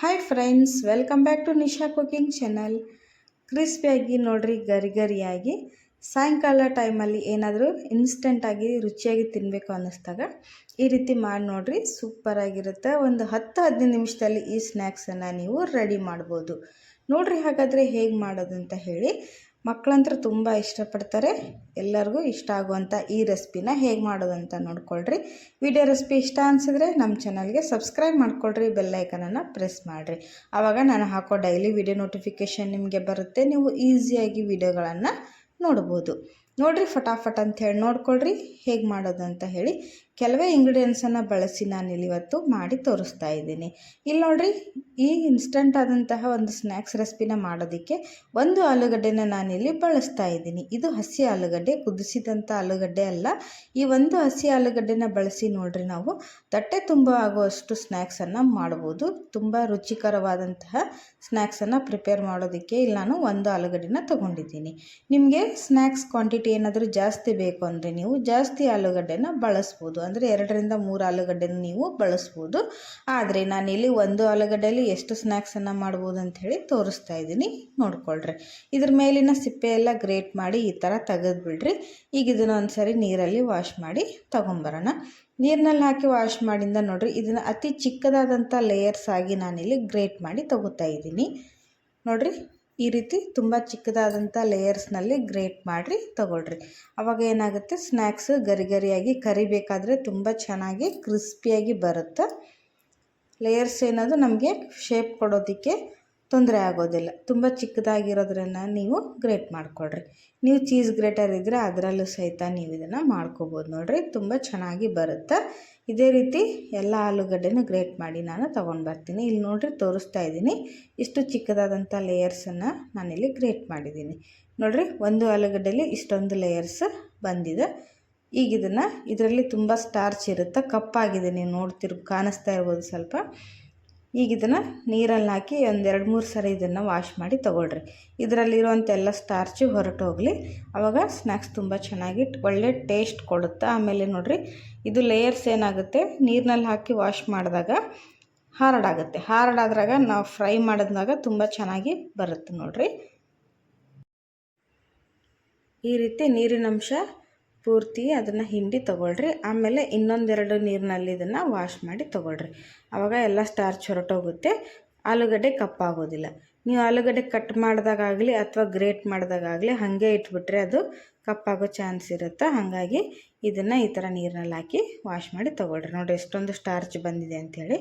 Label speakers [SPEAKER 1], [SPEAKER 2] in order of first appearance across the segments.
[SPEAKER 1] Hi friends, welcome back to Nisha cooking channel. ಕ್ರಿಸ್ಪಿಯಾಗಿ ನೋಡ್ರಿ, ಗರಿಯಾಗಿ ಸಾಯಂಕಾಲ ಟೈಮಲ್ಲಿ ಏನಾದರೂ ಇನ್ಸ್ಟೆಂಟಾಗಿ ರುಚಿಯಾಗಿ ತಿನ್ನಬೇಕು ಅನ್ನಿಸ್ದಾಗ ಈ ರೀತಿ ಮಾಡಿ ನೋಡ್ರಿ, ಸೂಪರಾಗಿರುತ್ತೆ. ಒಂದು 10-15 ನಿಮಿಷದಲ್ಲಿ ಈ ಸ್ನ್ಯಾಕ್ಸನ್ನು ನೀವು ರೆಡಿ ಮಾಡ್ಬೋದು. ನೋಡ್ರಿ ಹಾಗಾದರೆ ಹೇಗೆ ಮಾಡೋದು ಅಂತ ಹೇಳಿ. ಮಕ್ಕಳಂತೂ ತುಂಬ ಇಷ್ಟಪಡ್ತಾರೆ. ಎಲ್ಲರಿಗೂ ಇಷ್ಟ ಆಗುವಂಥ ಈ ರೆಸಿಪಿನ ಹೇಗೆ ಮಾಡೋದು ಅಂತ ನೋಡ್ಕೊಳ್ರಿ. ವಿಡಿಯೋ ರೆಸಿಪಿ ಇಷ್ಟ ಅನಿಸಿದ್ರೆ ನಮ್ಮ ಚಾನಲ್ಗೆ ಸಬ್ಸ್ಕ್ರೈಬ್ ಮಾಡ್ಕೊಳ್ರಿ, ಬೆಲ್ಲೈಕನನ್ನು ಪ್ರೆಸ್ ಮಾಡಿರಿ. ಆವಾಗ ನಾನು ಹಾಕೋ ಡೈಲಿ ವಿಡಿಯೋ ನೋಟಿಫಿಕೇಷನ್ ನಿಮಗೆ ಬರುತ್ತೆ. ನೀವು ಈಸಿಯಾಗಿ ವಿಡಿಯೋಗಳನ್ನು ನೋಡ್ಬೋದು. ನೋಡಿರಿ, ಫಟಾಫಟ್ ಅಂತ ಹೇಳಿ ನೋಡ್ಕೊಳ್ರಿ ಹೇಗೆ ಮಾಡೋದು ಅಂತ ಹೇಳಿ. ಕೆಲವೇ ಇಂಗ್ರೀಡಿಯೆಂಟ್ಸನ್ನು ಬಳಸಿ ನಾನಿಲ್ಲಿ ಇವತ್ತು ಮಾಡಿ ತೋರಿಸ್ತಾ ಇದ್ದೀನಿ. ಇಲ್ಲಿ ನೋಡಿರಿ, ಈ ಇನ್ಸ್ಟಂಟ್ ಆದಂತಹ ಒಂದು ಸ್ನ್ಯಾಕ್ಸ್ ರೆಸಿಪಿನ ಮಾಡೋದಕ್ಕೆ ಒಂದು ಆಲೂಗಡ್ಡೆನ ನಾನಿಲ್ಲಿ ಬಳಸ್ತಾ ಇದ್ದೀನಿ. ಇದು ಹಸಿ ಆಲೂಗಡ್ಡೆ, ಕುದಿಸಿದಂಥ ಆಲೂಗಡ್ಡೆ ಅಲ್ಲ. ಈ ಒಂದು ಹಸಿ ಆಲೂಗಡ್ಡೆನ ಬಳಸಿ ನೋಡಿರಿ ನಾವು ತಟ್ಟೆ ತುಂಬ ಆಗುವಷ್ಟು ಸ್ನ್ಯಾಕ್ಸನ್ನು ಮಾಡ್ಬೋದು. ತುಂಬ ರುಚಿಕರವಾದಂತಹ ಸ್ನ್ಯಾಕ್ಸನ್ನು ಪ್ರಿಪೇರ್ ಮಾಡೋದಕ್ಕೆ ಇಲ್ಲಿ ನಾನು ಒಂದು ಆಲೂಗಡ್ಡೆನ ತೊಗೊಂಡಿದ್ದೀನಿ. ನಿಮಗೆ ಸ್ನ್ಯಾಕ್ಸ್ ಕ್ವಾಂಟಿಟಿ ಏನಾದರೂ ಜಾಸ್ತಿ ಬೇಕು ಅಂದರೆ ನೀವು ಜಾಸ್ತಿ ಆಲೂಗಡ್ಡೆನ ಬಳಸ್ಬೋದು. ಅಂದರೆ 2-3 ಆಲೂಗಡ್ಡೆನ ನೀವು ಬಳಸ್ಬೋದು. ಆದರೆ ನಾನಿಲ್ಲಿ ಒಂದು ಆಲೂಗಡ್ಡೆಯಲ್ಲಿ ಎಷ್ಟು ಸ್ನ್ಯಾಕ್ಸನ್ನು ಮಾಡ್ಬೋದು ಅಂಥೇಳಿ ತೋರಿಸ್ತಾ ಇದ್ದೀನಿ, ನೋಡ್ಕೊಳ್ರಿ. ಇದ್ರ ಮೇಲಿನ ಸಿಪ್ಪೆ ಎಲ್ಲ ಗ್ರೇಟ್ ಮಾಡಿ ಈ ಥರ ತೆಗೆದುಬಿಡ್ರಿ. ಈಗ ಇದನ್ನು ಒಂದು ಸರಿ ನೀರಲ್ಲಿ ವಾಶ್ ಮಾಡಿ ತೊಗೊಂಬರೋಣ. ನೀರಿನಲ್ಲಿ ಹಾಕಿ ವಾಶ್ ಮಾಡಿಂದ ನೋಡಿರಿ, ಇದನ್ನು ಅತಿ ಚಿಕ್ಕದಾದಂಥ ಲೇಯರ್ಸ್ ಆಗಿ ನಾನಿಲ್ಲಿ ಗ್ರೇಟ್ ಮಾಡಿ ತೊಗೋತಾ ಇದ್ದೀನಿ. ನೋಡಿರಿ, ಈ ರೀತಿ ತುಂಬ ಚಿಕ್ಕದಾದಂಥ ಲೇಯರ್ಸ್ನಲ್ಲಿ ಗ್ರೇಟ್ ಮಾಡಿರಿ ತೊಗೊಳ್ರಿ. ಆವಾಗ ಏನಾಗುತ್ತೆ, ಸ್ನ್ಯಾಕ್ಸ್ ಗರಿಯಾಗಿ ಕರಿಬೇಕಾದ್ರೆ ತುಂಬ ಚೆನ್ನಾಗಿ ಕ್ರಿಸ್ಪಿಯಾಗಿ ಬರುತ್ತೆ. ಲೇಯರ್ಸ್ ಏನದು ನಮಗೆ ಶೇಪ್ ಕೊಡೋದಕ್ಕೆ ತೊಂದರೆ ಆಗೋದಿಲ್ಲ. ತುಂಬ ಚಿಕ್ಕದಾಗಿರೋದ್ರನ್ನ ನೀವು ಗ್ರೇಟ್ ಮಾಡ್ಕೊಳ್ರಿ. ನೀವು ಚೀಸ್ ಗ್ರೇಟರ್ ಇದ್ದರೆ ಅದರಲ್ಲೂ ಸಹಿತ ನೀವು ಇದನ್ನು ಮಾಡ್ಕೋಬೋದು. ನೋಡಿರಿ, ತುಂಬ ಚೆನ್ನಾಗಿ ಬರುತ್ತೆ. ಇದೇ ರೀತಿ ಎಲ್ಲ ಆಲೂಗಡ್ಡೆನೂ ಗ್ರೇಟ್ ಮಾಡಿ ನಾನು ತೊಗೊಂಡು ಬರ್ತೀನಿ. ಇಲ್ಲಿ ನೋಡಿರಿ, ತೋರಿಸ್ತಾ ಇದ್ದೀನಿ. ಇಷ್ಟು ಚಿಕ್ಕದಾದಂಥ ಲೇಯರ್ಸನ್ನು ನಾನಿಲ್ಲಿ ಗ್ರೇಟ್ ಮಾಡಿದ್ದೀನಿ. ನೋಡಿರಿ, ಒಂದು ಆಲೂಗಡ್ಡೆಯಲ್ಲಿ ಇಷ್ಟೊಂದು ಲೇಯರ್ಸ್ ಬಂದಿದೆ. ಈಗ ಇದರಲ್ಲಿ ತುಂಬ ಸ್ಟಾರ್ಚ್ ಇರುತ್ತೆ, ಕಪ್ಪಾಗಿದೆ. ನೀವು ಕಾಣಿಸ್ತಾ ಇರ್ಬೋದು ಸ್ವಲ್ಪ. ಈಗ ಇದನ್ನು ನೀರಲ್ಲಿ ಹಾಕಿ 1-2-3 ಸರಿ ಇದನ್ನು ವಾಶ್ ಮಾಡಿ ತೊಗೊಳ್ರಿ. ಇದರಲ್ಲಿರುವಂಥ ಎಲ್ಲ ಸ್ಟಾರ್ಚು ಹೊರಟು ಹೋಗಲಿ. ಆವಾಗ ಸ್ನ್ಯಾಕ್ಸ್ ತುಂಬ ಚೆನ್ನಾಗಿ ಒಳ್ಳೆ ಟೇಸ್ಟ್ ಕೊಡುತ್ತೆ. ಆಮೇಲೆ ನೋಡಿರಿ, ಇದು ಲೇಯರ್ಸ್ ಏನಾಗುತ್ತೆ, ನೀರಿನಲ್ಲಿ ಹಾಕಿ ವಾಶ್ ಮಾಡಿದಾಗ ಹಾರ್ಡಾದ್ರಾಗ ನಾವು ಫ್ರೈ ಮಾಡಿದಾಗ ತುಂಬ ಚೆನ್ನಾಗಿ ಬರುತ್ತೆ. ನೋಡಿರಿ, ಈ ರೀತಿ ನೀರಿನಂಶ ಪೂರ್ತಿ ಅದನ್ನು ಹಿಂಡಿ ತೊಗೊಳ್ರಿ. ಆಮೇಲೆ 1-2 ನೀರಿನಲ್ಲಿ ಇದನ್ನು ವಾಶ್ ಮಾಡಿ ತೊಗೊಳ್ರಿ. ಆವಾಗ ಎಲ್ಲ ಸ್ಟಾರ್ಚ್ ಹೊರಟೋಗುತ್ತೆ, ಆಲೂಗಡ್ಡೆ ಕಪ್ಪಾಗೋದಿಲ್ಲ. ನೀವು ಆಲೂಗಡ್ಡೆ ಕಟ್ ಮಾಡಿದಾಗಲಿ ಅಥವಾ ಗ್ರೇಟ್ ಮಾಡಿದಾಗಲಿ ಹಾಗೆ ಇಟ್ಬಿಟ್ರೆ ಅದು ಕಪ್ಪಾಗೋ ಚಾನ್ಸ್ ಇರುತ್ತೆ. ಹಾಗಾಗಿ ಇದನ್ನು ಈ ಥರ ನೀರಿನಲ್ಲಿ ಹಾಕಿ ವಾಶ್ ಮಾಡಿ ತೊಗೊಳ್ರಿ. ನೋಡಿರಿ, ಎಷ್ಟೊಂದು ಸ್ಟಾರ್ಚ್ ಬಂದಿದೆ ಅಂಥೇಳಿ.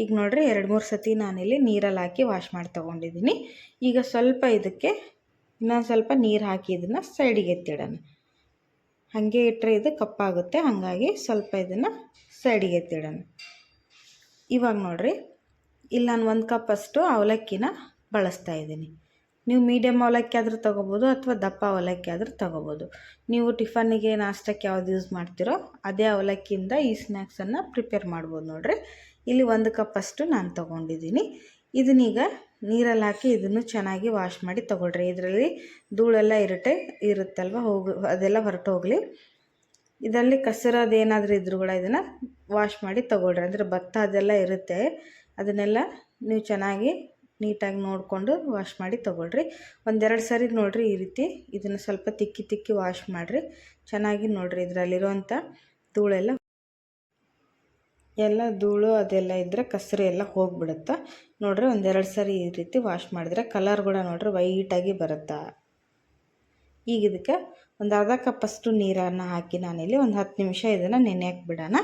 [SPEAKER 1] ಈಗ ನೋಡಿರಿ, 2-3 ಸತಿ ನಾನಿಲ್ಲಿ ನೀರಲ್ಲಿ ಹಾಕಿ ವಾಶ್ ಮಾಡಿ ತೊಗೊಂಡಿದ್ದೀನಿ. ಈಗ ಸ್ವಲ್ಪ ಇದಕ್ಕೆ ಇನ್ನೊಂದು ಸ್ವಲ್ಪ ನೀರು ಹಾಕಿ ಇದನ್ನು ಸೈಡಿಗೆ ಎತ್ತಿಡೋಣ. ಹಾಗೆ ಇಟ್ಟರೆ ಇದು ಕಪ್ಪಾಗುತ್ತೆ. ಹಾಗಾಗಿ ಸ್ವಲ್ಪ ಇದನ್ನು ಸೈಡಿಗೆ ಎತ್ತಿಡೋಣ. ಇವಾಗ ನೋಡಿರಿ, ಇಲ್ಲಿ ನಾನು 1 ಕಪ್ ಅಷ್ಟು ಅವಲಕ್ಕಿನ ಬಳಸ್ತಾ ಇದ್ದೀನಿ. ನೀವು ಮೀಡಿಯಮ್ ಅವಲಕ್ಕಿ ಆದರೂ ತೊಗೋಬೋದು ಅಥವಾ ದಪ್ಪ ಅವಲಕ್ಕಿ ಆದರೂ ತೊಗೋಬೋದು. ನೀವು ಟಿಫನ್ನಿಗೆ ನಾಷ್ಟಕ್ಕೆ ಯಾವ್ದು ಯೂಸ್ ಮಾಡ್ತೀರೋ ಅದೇ ಅವಲಕ್ಕಿಯಿಂದ ಈ ಸ್ನ್ಯಾಕ್ಸನ್ನು ಪ್ರಿಪೇರ್ ಮಾಡ್ಬೋದು. ನೋಡಿರಿ, ಇಲ್ಲಿ 1 ಕಪ್ ಅಷ್ಟು ನಾನು ತೊಗೊಂಡಿದ್ದೀನಿ. ಇದನ್ನೀಗ ನೀರಲ್ಲಿ ಹಾಕಿ ಇದನ್ನು ಚೆನ್ನಾಗಿ ವಾಶ್ ಮಾಡಿ ತೊಗೊಳ್ರಿ. ಇದರಲ್ಲಿ ಧೂಳೆಲ್ಲ ಇರುತ್ತಲ್ವ, ಅದೆಲ್ಲ ಹೊರಟು ಹೋಗಲಿ. ಇದರಲ್ಲಿ ಕಸರೋದು ಏನಾದರೂ ಇದ್ರೂ ಕೂಡ ಇದನ್ನು ವಾಶ್ ಮಾಡಿ ತೊಗೊಳ್ರಿ. ಅಂದರೆ ಭತ್ತ ಅದೆಲ್ಲ ಇರುತ್ತೆ, ಅದನ್ನೆಲ್ಲ ನೀವು ಚೆನ್ನಾಗಿ ನೀಟಾಗಿ ನೋಡಿಕೊಂಡು ವಾಶ್ ಮಾಡಿ ತೊಗೊಳ್ರಿ. 1-2 ಸರಿ ನೋಡಿರಿ, ಈ ರೀತಿ ಇದನ್ನು ಸ್ವಲ್ಪ ತಿಕ್ಕಿ ವಾಶ್ ಮಾಡಿರಿ. ಚೆನ್ನಾಗಿ ನೋಡಿರಿ, ಇದರಲ್ಲಿರುವಂಥ ಧೂಳು ಅದೆಲ್ಲ ಇದ್ದರೆ ಕಸರು ಎಲ್ಲ ಹೋಗಿಬಿಡುತ್ತೆ. ನೋಡಿರಿ, 1-2 ಸರಿ ಈ ರೀತಿ ವಾಶ್ ಮಾಡಿದ್ರೆ ಕಲರ್ ಕೂಡ ನೋಡಿರಿ ವೈಟಾಗಿ ಬರುತ್ತೆ. ಈಗ ಇದಕ್ಕೆ ಒಂದು ಅರ್ಧ ಕಪ್ಪಷ್ಟು ನೀರನ್ನು ಹಾಕಿ ನಾನಿಲ್ಲಿ ಒಂದು 10 ನಿಮಿಷ ಇದನ್ನು ನೆನೆಯಕ್ಕೆ ಬಿಡೋಣ.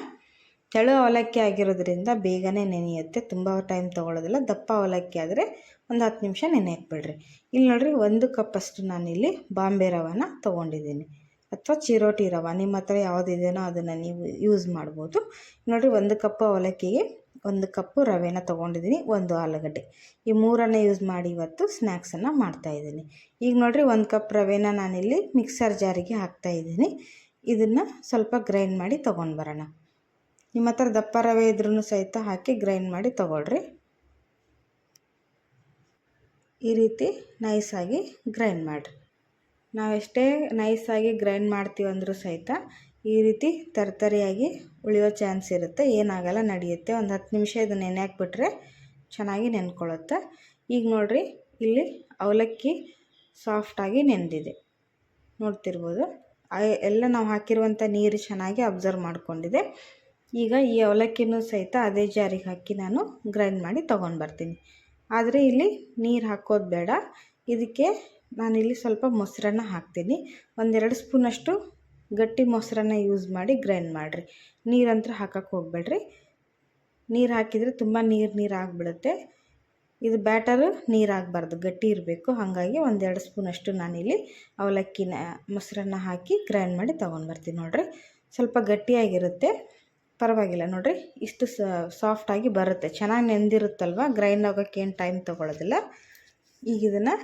[SPEAKER 1] ತೆಳು ಅವಲಕ್ಕಿ ಆಗಿರೋದ್ರಿಂದ ಬೇಗನೆ ನೆನೆಯುತ್ತೆ, ತುಂಬ ಟೈಮ್ ತೊಗೊಳ್ಳೋದಿಲ್ಲ. ದಪ್ಪ ಅವಲಕ್ಕಿ ಆದರೆ ಒಂದು 10 ನಿಮಿಷ ನೆನೆಯಕ್ಕೆ ಬಿಡ್ರಿ. ಇಲ್ಲಿ ನೋಡಿರಿ, 1 ಕಪ್ಪಷ್ಟು ನಾನಿಲ್ಲಿ ಬಾಂಬೆ ರವಾನ ತೊಗೊಂಡಿದ್ದೀನಿ ಅಥವಾ ಚಿರೋಟಿ ರವೆ, ನಿಮ್ಮ ಹತ್ರ ಯಾವುದಿದೆಯೋ ಅದನ್ನು ನೀವು ಯೂಸ್ ಮಾಡ್ಬೋದು. ನೋಡಿರಿ, 1 ಕಪ್ಪು ಅವಲಕ್ಕಿಗೆ 1 ಕಪ್ಪು ರವೆನ ತೊಗೊಂಡಿದ್ದೀನಿ, 1 ಆಲೂಗಡ್ಡೆ, ಈ 3 ಯೂಸ್ ಮಾಡಿ ಇವತ್ತು ಸ್ನ್ಯಾಕ್ಸನ್ನು ಮಾಡ್ತಾಯಿದ್ದೀನಿ. ಈಗ ನೋಡಿರಿ, 1 ಕಪ್ ರವೆನ ನಾನಿಲ್ಲಿ ಮಿಕ್ಸರ್ ಜಾರಿಗೆ ಹಾಕ್ತಾಯಿದ್ದೀನಿ. ಇದನ್ನು ಸ್ವಲ್ಪ ಗ್ರೈಂಡ್ ಮಾಡಿ ತೊಗೊಂಡು ಬರೋಣ. ನಿಮ್ಮ ಹತ್ರ ದಪ್ಪ ರವೆ ಇದ್ರೂ ಸಹಿತ ಹಾಕಿ ಗ್ರೈಂಡ್ ಮಾಡಿ ತೊಗೊಳ್ರಿ. ಈ ರೀತಿ ನೈಸಾಗಿ ಗ್ರೈಂಡ್ ಮಾಡಿರಿ. ನಾವೆಷ್ಟೇ ನೈಸಾಗಿ ಗ್ರೈಂಡ್ ಮಾಡ್ತೀವಿ ಅಂದರೂ ಸಹಿತ ಈ ರೀತಿ ತರಿಯಾಗಿ ಉಳಿಯೋ ಚಾನ್ಸ್ ಇರುತ್ತೆ. ಏನಾಗಲ್ಲ, ನಡೆಯುತ್ತೆ. ಒಂದು 10 ನಿಮಿಷ ಇದನ್ನು ನೆನೆ ಹಾಕ್ಬಿಟ್ರೆ ಚೆನ್ನಾಗಿ ನೆನ್ಕೊಳ್ಳುತ್ತೆ. ಈಗ ನೋಡಿರಿ ಇಲ್ಲಿ ಅವಲಕ್ಕಿ ಸಾಫ್ಟಾಗಿ ನೆಂದಿದೆ ನೋಡ್ತಿರ್ಬೋದು. ಎಲ್ಲ ನಾವು ಹಾಕಿರುವಂಥ ನೀರು ಚೆನ್ನಾಗಿ ಅಬ್ಸರ್ವ್ ಮಾಡ್ಕೊಂಡಿದೆ. ಈಗ ಈ ಅವಲಕ್ಕಿನೂ ಸಹಿತ ಅದೇ ಜಾರಿಗೆ ಹಾಕಿ ನಾನು ಗ್ರೈಂಡ್ ಮಾಡಿ ತೊಗೊಂಡು ಬರ್ತೀನಿ. ಆದರೆ ಇಲ್ಲಿ ನೀರು ಹಾಕೋದು ಬೇಡ. ಇದಕ್ಕೆ ನಾನಿಲ್ಲಿ ಸ್ವಲ್ಪ ಮೊಸರನ್ನ ಹಾಕ್ತೀನಿ. 1-2 ಸ್ಪೂನಷ್ಟು ಗಟ್ಟಿ ಮೊಸರನ್ನ ಯೂಸ್ ಮಾಡಿ ಗ್ರೈಂಡ್ ಮಾಡಿರಿ. ನೀರಂತೂ ಹಾಕಕ್ಕೆ ಹೋಗಬೇಡ್ರಿ. ನೀರು ಹಾಕಿದರೆ ತುಂಬ ನೀರು ಆಗಿಬಿಡುತ್ತೆ. ಇದು ಬ್ಯಾಟರು ನೀರಾಗಬಾರ್ದು, ಗಟ್ಟಿ ಇರಬೇಕು. ಹಾಗಾಗಿ 1-2 ಸ್ಪೂನಷ್ಟು ನಾನಿಲ್ಲಿ ಅವಲಕ್ಕಿನ ಮೊಸರನ್ನ ಹಾಕಿ ಗ್ರೈಂಡ್ ಮಾಡಿ ತೊಗೊಂಡು ಬರ್ತೀನಿ. ನೋಡಿರಿ ಸ್ವಲ್ಪ ಗಟ್ಟಿಯಾಗಿರುತ್ತೆ, ಪರವಾಗಿಲ್ಲ. ನೋಡಿರಿ ಇಷ್ಟು ಸಾಫ್ಟಾಗಿ ಬರುತ್ತೆ. ಚೆನ್ನಾಗಿ ನೆಂದಿರುತ್ತಲ್ವ, ಗ್ರೈಂಡ್ ಆಗೋಕ್ಕೆ ಏನು ಟೈಮ್ ತೊಗೊಳ್ಳೋದಿಲ್ಲ. ಈಗ ಇದನ್ನು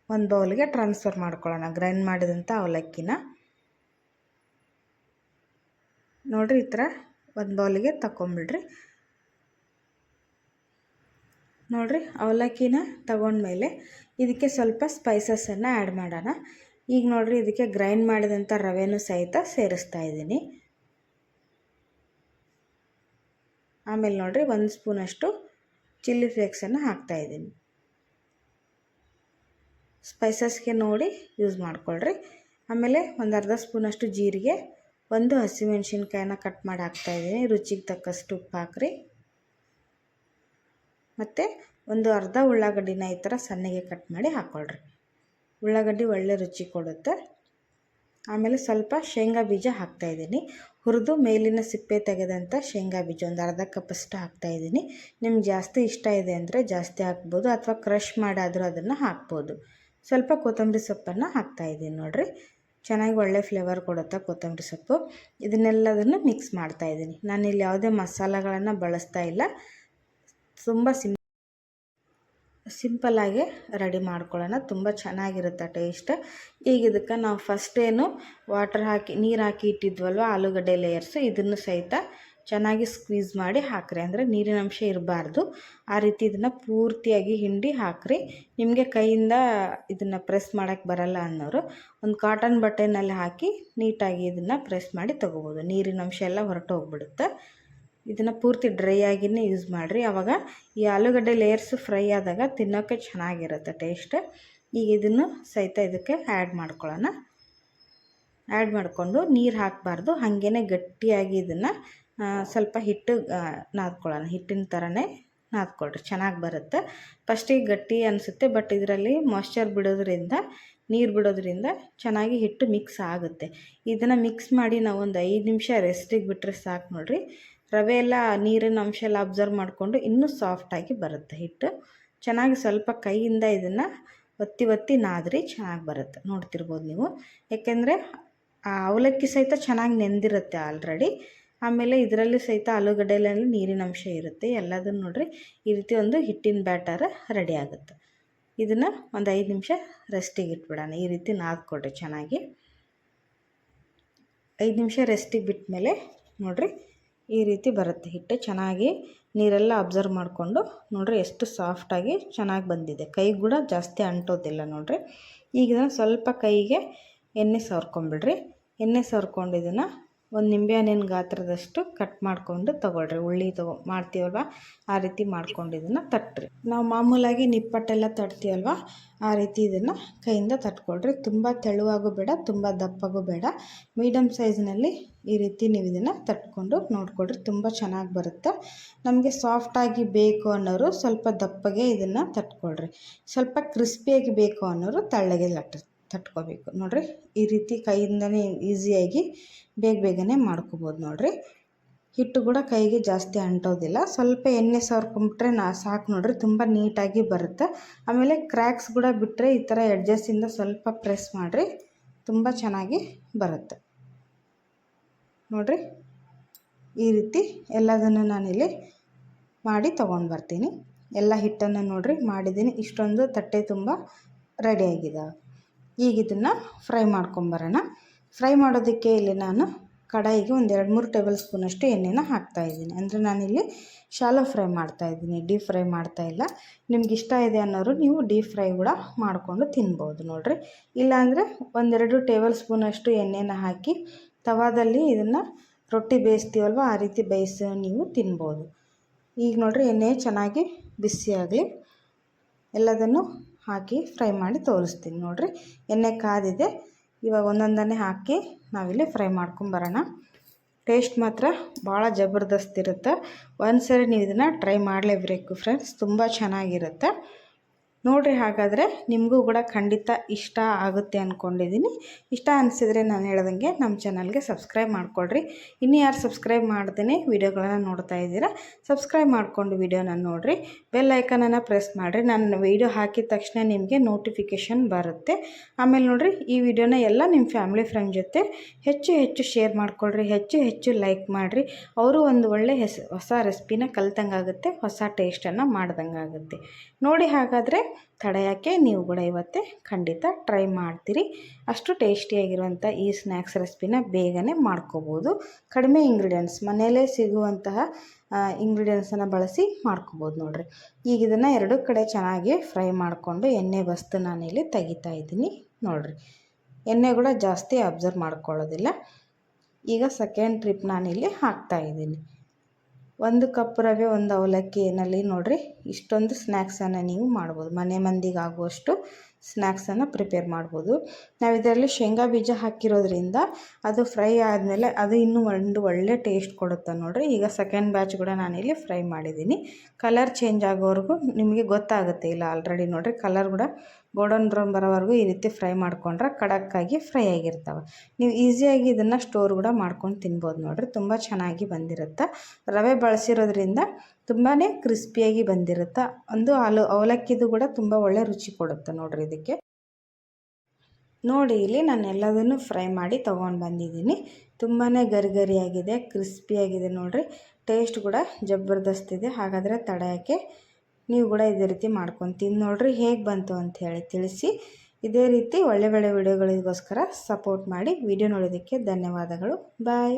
[SPEAKER 1] ಒಂದು ಬೌಲ್ಗೆ ಟ್ರಾನ್ಸ್ಫರ್ ಮಾಡ್ಕೊಳ್ಳೋಣ. ಗ್ರೈಂಡ್ ಮಾಡಿದಂಥ ಅವಲಕ್ಕಿನ ನೋಡಿರಿ ಈ ಥರ ಒಂದು ಬೌಲಿಗೆ ತಗೊಂಬಿಡ್ರಿ. ನೋಡಿರಿ ಅವಲಕ್ಕಿನ ತಗೊಂಡ್ಮೇಲೆ ಇದಕ್ಕೆ ಸ್ವಲ್ಪ ಸ್ಪೈಸಸನ್ನು ಆ್ಯಡ್ ಮಾಡೋಣ. ಈಗ ನೋಡಿರಿ ಇದಕ್ಕೆ ಗ್ರೈಂಡ್ ಮಾಡಿದಂಥ ರವೆನೂ ಸಹಿತ ಸೇರಿಸ್ತಾ ಇದ್ದೀನಿ. ಆಮೇಲೆ ನೋಡಿರಿ 1 ಸ್ಪೂನಷ್ಟು ಚಿಲ್ಲಿ ಫ್ಲೇಕ್ಸನ್ನು ಹಾಕ್ತಾಯಿದ್ದೀನಿ. ಸ್ಪೈಸಸ್ಗೆ ನೋಡಿ ಯೂಸ್ ಮಾಡ್ಕೊಳ್ರಿ. ಆಮೇಲೆ 1/2 ಸ್ಪೂನಷ್ಟು ಜೀರಿಗೆ, 1 ಹಸಿಮೆಣ್ಸಿನ್ಕಾಯಿನ ಕಟ್ ಮಾಡಿ ಹಾಕ್ತಾಯಿದ್ದೀನಿ. ರುಚಿಗೆ ತಕ್ಕಷ್ಟು ಉಪ್ಪು ಹಾಕ್ರಿ. ಮತ್ತು 1/2 ಉಳ್ಳಾಗಡ್ಡಿನ ಈ ಥರ ಸಣ್ಣಗೆ ಕಟ್ ಮಾಡಿ ಹಾಕ್ಕೊಳ್ರಿ. ಉಳ್ಳಾಗಡ್ಡಿ ಒಳ್ಳೆ ರುಚಿ ಕೊಡುತ್ತೆ. ಆಮೇಲೆ ಸ್ವಲ್ಪ ಶೇಂಗಾ ಬೀಜ ಹಾಕ್ತಾಯಿದ್ದೀನಿ. ಹುರಿದು ಮೇಲಿನ ಸಿಪ್ಪೆ ತೆಗೆದಂಥ ಶೇಂಗಾ ಬೀಜ 1/2 ಕಪ್ಪಷ್ಟು ಹಾಕ್ತಾಯಿದ್ದೀನಿ. ನಿಮ್ಗೆ ಜಾಸ್ತಿ ಇಷ್ಟ ಇದೆ ಅಂದರೆ ಜಾಸ್ತಿ ಹಾಕ್ಬೋದು, ಅಥವಾ ಕ್ರಷ್ ಮಾಡಾದರೂ ಅದನ್ನು ಹಾಕ್ಬೋದು. ಸ್ವಲ್ಪ ಕೊತ್ತಂಬರಿ ಸೊಪ್ಪನ್ನು ಹಾಕ್ತಾಯಿದ್ದೀನಿ. ನೋಡಿರಿ ಚೆನ್ನಾಗಿ ಒಳ್ಳೆ ಫ್ಲೇವರ್ ಕೊಡುತ್ತೆ ಕೊತ್ತಂಬರಿ ಸೊಪ್ಪು. ಇದನ್ನೆಲ್ಲದನ್ನು ಮಿಕ್ಸ್ ಮಾಡ್ತಾಯಿದ್ದೀನಿ. ನಾನಿಲ್ಲಿ ಯಾವುದೇ ಮಸಾಲೆಗಳನ್ನು ಬಳಸ್ತಾ ಇಲ್ಲ. ತುಂಬ ಸಿಂಪಲ್ಲಾಗಿ ರೆಡಿ ಮಾಡ್ಕೊಳ್ಳೋಣ. ತುಂಬ ಚೆನ್ನಾಗಿರುತ್ತೆ ಟೇಸ್ಟ್. ಈಗ ಇದಕ್ಕೆ ನಾವು ಫಸ್ಟೇನು ನೀರು ಹಾಕಿ ಇಟ್ಟಿದ್ವಲ್ವ ಆಲೂಗಡ್ಡೆ ಲೇಯರ್ಸು, ಇದನ್ನು ಸಹಿತ ಚೆನ್ನಾಗಿ ಸ್ಕ್ವೀಸ್ ಮಾಡಿ ಹಾಕ್ರಿ. ಅಂದರೆ ನೀರಿನ ಅಂಶ ಇರಬಾರ್ದು. ಆ ರೀತಿ ಇದನ್ನು ಪೂರ್ತಿಯಾಗಿ ಹಿಂಡಿ ಹಾಕ್ರಿ. ನಿಮಗೆ ಕೈಯಿಂದ ಇದನ್ನು ಪ್ರೆಸ್ ಮಾಡೋಕ್ಕೆ ಬರಲ್ಲ ಅನ್ನೋರು ಒಂದು ಕಾಟನ್ ಬಟ್ಟೆನಲ್ಲಿ ಹಾಕಿ ನೀಟಾಗಿ ಇದನ್ನು ಪ್ರೆಸ್ ಮಾಡಿ ತೊಗೋಬೋದು. ನೀರಿನ ಅಂಶ ಎಲ್ಲ ಹೊರಟು ಹೋಗ್ಬಿಡುತ್ತೆ. ಇದನ್ನು ಪೂರ್ತಿ ಡ್ರೈ ಆಗಿಯೇ ಯೂಸ್ ಮಾಡಿರಿ. ಆವಾಗ ಈ ಆಲೂಗಡ್ಡೆ ಲೇಯರ್ಸು ಫ್ರೈ ಆದಾಗ ತಿನ್ನೋಕ್ಕೆ ಚೆನ್ನಾಗಿರುತ್ತೆ ಟೇಸ್ಟ್. ಈಗ ಇದನ್ನು ಸಹಿತ ಇದಕ್ಕೆ ಆ್ಯಡ್ ಮಾಡ್ಕೊಳ್ಳೋಣ. ಆ್ಯಡ್ ಮಾಡಿಕೊಂಡು ನೀರು ಹಾಕಬಾರ್ದು, ಹಾಗೇ ಗಟ್ಟಿಯಾಗಿ ಇದನ್ನು ಸ್ವಲ್ಪ ಹಿಟ್ಟು ನಾದ್ಕೊಳ್ಳೋಣ. ಹಿಟ್ಟಿನ ಥರನೇ ನಾದ್ಕೊಳ್ರಿ, ಚೆನ್ನಾಗಿ ಬರುತ್ತೆ. ಫಸ್ಟಿಗೆ ಗಟ್ಟಿ ಅನಿಸುತ್ತೆ, ಬಟ್ ಇದರಲ್ಲಿ ಮಾಯ್ಶ್ಚರ್ ಬಿಡೋದ್ರಿಂದ, ನೀರು ಬಿಡೋದ್ರಿಂದ ಚೆನ್ನಾಗಿ ಹಿಟ್ಟು ಮಿಕ್ಸ್ ಆಗುತ್ತೆ. ಇದನ್ನು ಮಿಕ್ಸ್ ಮಾಡಿ ನಾವು ಒಂದು 5 ನಿಮಿಷ ರೆಸ್ಟಿಗೆ ಬಿಟ್ಟರೆ ಸಾಕು. ನೋಡಿರಿ ರವೆ ಎಲ್ಲ ನೀರಿನ ಅಂಶ ಎಲ್ಲ ಅಬ್ಸರ್ವ್ ಮಾಡಿಕೊಂಡು ಇನ್ನೂ ಸಾಫ್ಟಾಗಿ ಬರುತ್ತೆ ಹಿಟ್ಟು. ಚೆನ್ನಾಗಿ ಸ್ವಲ್ಪ ಕೈಯಿಂದ ಇದನ್ನು ಒತ್ತಿ ನಾದ್ರಿ, ಚೆನ್ನಾಗಿ ಬರುತ್ತೆ. ನೋಡ್ತಿರ್ಬೋದು ನೀವು, ಯಾಕೆಂದರೆ ಆ ಅವಲಕ್ಕಿ ಸಹಿತ ಚೆನ್ನಾಗಿ ನೆಂದಿರುತ್ತೆ ಆಲ್ರೆಡಿ. ಆಮೇಲೆ ಇದರಲ್ಲಿ ಸಹಿತ ಆಲೂಗಡ್ಡೆಯಲ್ಲಿ ನೀರಿನ ಅಂಶ ಇರುತ್ತೆ. ಎಲ್ಲದನ್ನು ನೋಡಿರಿ ಈ ರೀತಿ ಒಂದು ಹಿಟ್ಟಿನ ಬ್ಯಾಟರ್ ರೆಡಿ ಆಗುತ್ತೆ. ಇದನ್ನು ಒಂದು 5 ನಿಮಿಷ ರೆಸ್ಟಿಗೆ ಇಟ್ಬಿಡೋಣ. ಈ ರೀತಿ ನಾದ್ಕೊಡ್ರಿ ಚೆನ್ನಾಗಿ. 5 ನಿಮಿಷ ರೆಸ್ಟಿಗೆ ಬಿಟ್ಟ ಮೇಲೆ ನೋಡಿರಿ ಈ ರೀತಿ ಬರುತ್ತೆ ಹಿಟ್ಟು. ಚೆನ್ನಾಗಿ ನೀರೆಲ್ಲ ಅಬ್ಸರ್ವ್ ಮಾಡಿಕೊಂಡು ನೋಡಿರಿ ಎಷ್ಟು ಸಾಫ್ಟಾಗಿ ಚೆನ್ನಾಗಿ ಬಂದಿದೆ. ಕೈ ಕೂಡ ಜಾಸ್ತಿ ಅಂಟೋದಿಲ್ಲ ನೋಡಿರಿ. ಈಗ ಇದನ್ನು ಸ್ವಲ್ಪ ಕೈಗೆ ಎಣ್ಣೆ ಸವರ್ಕೊಂಬಿಡ್ರಿ. ಎಣ್ಣೆ ಸವರ್ಕೊಂಡು ಇದನ್ನು ಒಂದು ನಿಂಬೆಹಣ್ಣಿನ ಗಾತ್ರದಷ್ಟು ಕಟ್ ಮಾಡ್ಕೊಂಡು ತೊಗೊಳ್ರಿ. ಉಳ್ಳಿ ಮಾಡ್ತೀವಲ್ವ ಆ ರೀತಿ ಮಾಡ್ಕೊಂಡು ಇದನ್ನು ತಟ್ಟಿರಿ. ನಾವು ಮಾಮೂಲಾಗಿ ನಿಪ್ಪಟ್ಟೆಲ್ಲ ತಟ್ತೀವಲ್ವ ಆ ರೀತಿ ಇದನ್ನು ಕೈಯಿಂದ ತಟ್ಕೊಳ್ರಿ. ತುಂಬ ತೆಳುವಾಗೂ ಬೇಡ, ತುಂಬ ದಪ್ಪಗೂ ಬೇಡ, ಮೀಡಿಯಮ್ ಸೈಜ್ನಲ್ಲಿ ಈ ರೀತಿ ನೀವು ಇದನ್ನು ತಟ್ಕೊಂಡು ನೋಡ್ಕೊಳ್ರಿ. ತುಂಬ ಚೆನ್ನಾಗಿ ಬರುತ್ತೆ. ನಮಗೆ ಸಾಫ್ಟಾಗಿ ಬೇಕು ಅನ್ನೋರು ಸ್ವಲ್ಪ ದಪ್ಪಗೆ ಇದನ್ನು ತಟ್ಕೊಳ್ರಿ. ಸ್ವಲ್ಪ ಕ್ರಿಸ್ಪಿಯಾಗಿ ಬೇಕು ಅನ್ನೋರು ತೆಳ್ಳಗೆ ತಟ್ಕೋಬೇಕು. ನೋಡಿರಿ ಈ ರೀತಿ ಕೈಯಿಂದನೇ ಈಸಿಯಾಗಿ ಬೇಗನೆ ಮಾಡ್ಕೋಬೋದು. ನೋಡಿರಿ ಹಿಟ್ಟು ಕೂಡ ಕೈಗೆ ಜಾಸ್ತಿ ಅಂಟೋದಿಲ್ಲ. ಸ್ವಲ್ಪ ಎಣ್ಣೆ ಸವರ್ಕೊಂಬಿಟ್ರೆ ಸಾಕು. ನೋಡಿರಿ ತುಂಬ ನೀಟಾಗಿ ಬರುತ್ತೆ. ಆಮೇಲೆ ಕ್ರ್ಯಾಕ್ಸ್ ಕೂಡ ಬಿಟ್ಟರೆ ಈ ಥರ ಎಡ್ಜಸ್ಸಿಂದ ಸ್ವಲ್ಪ ಪ್ರೆಸ್ ಮಾಡಿರಿ, ತುಂಬ ಚೆನ್ನಾಗಿ ಬರುತ್ತೆ. ನೋಡಿರಿ ಈ ರೀತಿ ಎಲ್ಲದನ್ನು ನಾನಿಲ್ಲಿ ಮಾಡಿ ತೊಗೊಂಡು ಬರ್ತೀನಿ. ಎಲ್ಲ ಹಿಟ್ಟನ್ನು ನೋಡಿರಿ ಮಾಡಿದ್ದೀನಿ. ಇಷ್ಟೊಂದು ತಟ್ಟೆ ತುಂಬ ರೆಡಿಯಾಗಿದ್ದಾವೆ. ಈಗ ಇದನ್ನು ಫ್ರೈ ಮಾಡ್ಕೊಂಬರೋಣ. ಫ್ರೈ ಮಾಡೋದಕ್ಕೆ ಇಲ್ಲಿ ನಾನು ಕಡಾಯಿಗೆ ಒಂದು 2-3 ಟೇಬಲ್ ಸ್ಪೂನಷ್ಟು ಎಣ್ಣೆನ ಹಾಕ್ತಾಯಿದ್ದೀನಿ. ಅಂದರೆ ನಾನಿಲ್ಲಿ ಶಾಲೋ ಫ್ರೈ ಮಾಡ್ತಾಯಿದ್ದೀನಿ, ಡೀಪ್ ಫ್ರೈ ಮಾಡ್ತಾಯಿಲ್ಲ. ನಿಮ್ಗೆ ಇಷ್ಟ ಇದೆ ಅನ್ನೋರು ನೀವು ಡೀಪ್ ಫ್ರೈ ಕೂಡ ಮಾಡಿಕೊಂಡು ತಿನ್ಬೋದು. ನೋಡಿರಿ ಇಲ್ಲಾಂದರೆ 1-2 ಟೇಬಲ್ ಸ್ಪೂನಷ್ಟು ಎಣ್ಣೆನ ಹಾಕಿ ತವಾದಲ್ಲಿ ಇದನ್ನು ರೊಟ್ಟಿ ಬೇಯಿಸ್ತೀವಲ್ವ ಆ ರೀತಿ ಬೇಯಿಸಿ ನೀವು ತಿನ್ಬೋದು. ಈಗ ನೋಡಿರಿ ಎಣ್ಣೆ ಚೆನ್ನಾಗಿ ಬಿಸಿ ಆಗಲಿ, ಎಲ್ಲದನ್ನು ಹಾಕಿ ಫ್ರೈ ಮಾಡಿ ತೋರಿಸ್ತೀನಿ ನೋಡಿರಿ. ಎಣ್ಣೆ ಕಾದಿದೆ, ಇವಾಗ ಒಂದೊಂದನ್ನೇ ಹಾಕಿ ನಾವಿಲ್ಲಿ ಫ್ರೈ ಮಾಡ್ಕೊಂಬರೋಣ. ಟೇಸ್ಟ್ ಮಾತ್ರ ಭಾಳ ಜಬರ್ದಸ್ತ್ ಇರುತ್ತೆ. ಒಂದ್ಸರಿ ನೀವು ಇದನ್ನು ಟ್ರೈ ಮಾಡಲೇಬೇಕು ಫ್ರೆಂಡ್ಸ್, ತುಂಬ ಚೆನ್ನಾಗಿರುತ್ತೆ ನೋಡಿರಿ. ಹಾಗಾದರೆ ನಿಮಗೂ ಕೂಡ ಖಂಡಿತ ಇಷ್ಟ ಆಗುತ್ತೆ ಅಂದ್ಕೊಂಡಿದ್ದೀನಿ. ಇಷ್ಟ ಅನಿಸಿದರೆ ನಾನು ಹೇಳ್ದಂಗೆ ನಮ್ಮ ಚಾನಲ್ಗೆ ಸಬ್ಸ್ಕ್ರೈಬ್ ಮಾಡಿಕೊಡ್ರಿ. ಇನ್ನೂ ಯಾರು ಸಬ್ಸ್ಕ್ರೈಬ್ ಮಾಡ್ದೇ ವೀಡಿಯೋಗಳನ್ನು ನೋಡ್ತಾ ಇದ್ದೀರಾ, ಸಬ್ಸ್ಕ್ರೈಬ್ ಮಾಡಿಕೊಂಡು ವೀಡಿಯೋನ ನೋಡಿರಿ. ಬೆಲ್ ಐಕನನ್ನು ಪ್ರೆಸ್ ಮಾಡಿರಿ. ನಾನು ವೀಡಿಯೋ ಹಾಕಿದ ತಕ್ಷಣ ನಿಮಗೆ ನೋಟಿಫಿಕೇಷನ್ ಬರುತ್ತೆ. ಆಮೇಲೆ ನೋಡಿರಿ, ಈ ವಿಡಿಯೋನ ಎಲ್ಲ ನಿಮ್ಮ ಫ್ಯಾಮಿಲಿ ಫ್ರೆಂಡ್ ಜೊತೆ ಹೆಚ್ಚು ಹೆಚ್ಚು ಶೇರ್ ಮಾಡಿಕೊಳ್ರಿ, ಹೆಚ್ಚು ಹೆಚ್ಚು ಲೈಕ್ ಮಾಡಿರಿ. ಅವರು ಒಂದು ಒಳ್ಳೆ ಹೊಸ ರೆಸಿಪಿನ ಕಲ್ತಂಗಾಗುತ್ತೆ, ಹೊಸ ಟೇಸ್ಟನ್ನು ಮಾಡ್ದಂಗಾಗುತ್ತೆ ನೋಡಿ. ಹಾಗಾದರೆ ತಡೆಯೋಕ್ಕೆ ನೀವು ಕೂಡ ಇವತ್ತೇ ಖಂಡಿತ ಟ್ರೈ ಮಾಡ್ತೀರಿ. ಅಷ್ಟು ಟೇಸ್ಟಿಯಾಗಿರುವಂಥ ಈ ಸ್ನ್ಯಾಕ್ಸ್ ರೆಸಿಪಿನ ಬೇಗನೆ ಮಾಡ್ಕೋಬೋದು. ಕಡಿಮೆ ಇಂಗ್ರೀಡಿಯೆಂಟ್ಸ್, ಮನೆಯಲ್ಲೇ ಸಿಗುವಂತಹ ಇಂಗ್ರೀಡಿಯೆಂಟ್ಸನ್ನು ಬಳಸಿ ಮಾಡ್ಕೋಬೋದು ನೋಡಿರಿ. ಈಗ ಇದನ್ನು ಎರಡು ಕಡೆ ಚೆನ್ನಾಗಿ ಫ್ರೈ ಮಾಡಿಕೊಂಡು ಎಣ್ಣೆ ಬಸ್ತು ನಾನಿಲ್ಲಿ ತೆಗಿತಾ ಇದ್ದೀನಿ ನೋಡಿರಿ. ಎಣ್ಣೆ ಕೂಡ ಜಾಸ್ತಿ ಅಬ್ಸರ್ವ್ ಮಾಡ್ಕೊಳ್ಳೋದಿಲ್ಲ. ಈಗ ಸೆಕೆಂಡ್ ಟ್ರಿಪ್ ನಾನಿಲ್ಲಿ ಹಾಕ್ತಾಯಿದ್ದೀನಿ. 1 ಕಪ್ ರವೆ, 1 ಅವಲಕ್ಕಿ ಏನಲ್ಲಿ ನೋಡಿರಿ ಇಷ್ಟೊಂದು ಸ್ನ್ಯಾಕ್ಸನ್ನು ನೀವು ಮಾಡ್ಬೋದು. ಮನೆ ಮಂದಿಗೆ ಆಗುವಷ್ಟು ಸ್ನ್ಯಾಕ್ಸನ್ನು ಪ್ರಿಪೇರ್ ಮಾಡ್ಬೋದು. ನಾವು ಇದರಲ್ಲಿ ಶೇಂಗಾ ಬೀಜ ಹಾಕಿರೋದ್ರಿಂದ ಅದು ಫ್ರೈ ಆದಮೇಲೆ ಅದು ಇನ್ನೂ ಒಂದು ಒಳ್ಳೆ ಟೇಸ್ಟ್ ಕೊಡುತ್ತೆ ನೋಡಿರಿ. ಈಗ ಸೆಕೆಂಡ್ ಬ್ಯಾಚ್ ಕೂಡ ನಾನಿಲ್ಲಿ ಫ್ರೈ ಮಾಡಿದ್ದೀನಿ. ಕಲರ್ ಚೇಂಜ್ ಆಗೋವರೆಗೂ ನಿಮಗೆ ಗೊತ್ತಾಗುತ್ತೆ. ಇಲ್ಲ ಆಲ್ರೆಡಿ ನೋಡಿರಿ ಕಲರ್ ಕೂಡ ಗೋಲ್ಡನ್ ಬ್ರೌನ್ ಬರೋವರೆಗೂ ಈ ರೀತಿ ಫ್ರೈ ಮಾಡ್ಕೊಂಡ್ರೆ ಖಡಕ್ಕಾಗಿ ಫ್ರೈ ಆಗಿರ್ತವೆ. ನೀವು ಈಸಿಯಾಗಿ ಇದನ್ನು ಸ್ಟೋರ್ ಕೂಡ ಮಾಡ್ಕೊಂಡು ತಿನ್ಬೋದು ನೋಡಿರಿ. ತುಂಬ ಚೆನ್ನಾಗಿ ಬಂದಿರುತ್ತೆ. ರವೆ ಬಳಸಿರೋದ್ರಿಂದ ತುಂಬಾ ಕ್ರಿಸ್ಪಿಯಾಗಿ ಬಂದಿರುತ್ತೆ. ಒಂದು ಅವಲಕ್ಕಿದು ಕೂಡ ತುಂಬ ಒಳ್ಳೆ ರುಚಿ ಕೊಡುತ್ತೆ ನೋಡಿರಿ ಇದಕ್ಕೆ. ನೋಡಿ ಇಲ್ಲಿ ನಾನು ಎಲ್ಲದನ್ನು ಫ್ರೈ ಮಾಡಿ ತೊಗೊಂಡು ಬಂದಿದ್ದೀನಿ. ತುಂಬಾ ಗರಿಗರಿಯಾಗಿದೆ, ಕ್ರಿಸ್ಪಿಯಾಗಿದೆ ನೋಡಿರಿ. ಟೇಸ್ಟ್ ಕೂಡ ಜಬರ್ದಸ್ತ್ ಇದೆ. ಹಾಗಾದರೆ ತಡೆಯೋಕ್ಕೆ ನೀವು ಕೂಡ ಇದೇ ರೀತಿ ಮಾಡ್ಕೊಂಡು ತಿಂದು ನೋಡಿರಿ, ಹೇಗೆ ಬಂತು ಅಂಥೇಳಿ ತಿಳಿಸಿ. ಇದೇ ರೀತಿ ಒಳ್ಳೆ ಒಳ್ಳೆ ವಿಡಿಯೋಗಳಿಗೋಸ್ಕರ ಸಪೋರ್ಟ್ ಮಾಡಿ. ವಿಡಿಯೋ ನೋಡೋದಕ್ಕೆ ಧನ್ಯವಾದಗಳು. ಬಾಯ್.